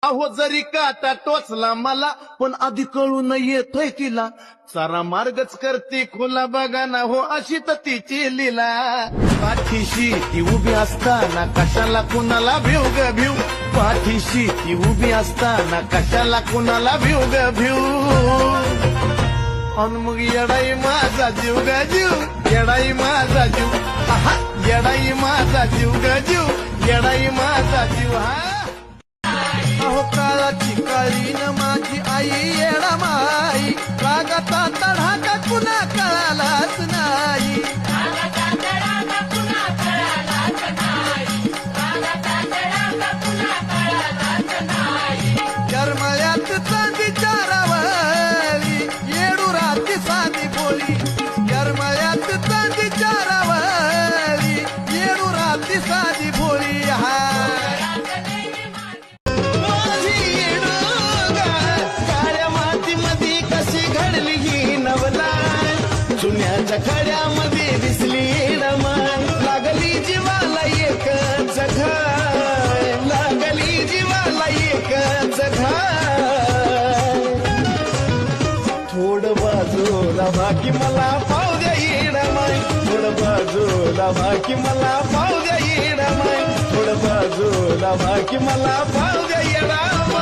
अहो जरी काटा टोचला मला पण आधी कळून येतोय तिला सारा मार्गच करते खुला बघा ना हो अशी तर तिची लीला पाठीशी ती उभी असताना कशाला कुणाला भिव ग भिव पाठीशी ती उभी असताना कशाला कुणाला भिव ग भिव अन मग येडाई माझा जीव ग जीव येडाई माझा जीव आहा येडाई माझा जीव ग जीव येडाई माझा जीव हा अहो काळाची काळीन माझी आई येडा माई रागाचा तडाखा कुणा कळालाच नाही जरमळ्यात चांदी चारावली येडू राती साधी बोली जरमळ्यात चांदी चारावली येडू राती साधी भोळी हा जुन्याच्या खड्यामध्ये दिसली रमान लागली जीवाला एकच घाय लागली जीवाला एकच घाय थोडं बाजूला बाकी मला पाव द्या येडमाय थोडं बाजूला बाकी मला पाव द्या येडमाय थोडं बाजूला बाकी मला पाव द्या येडमाय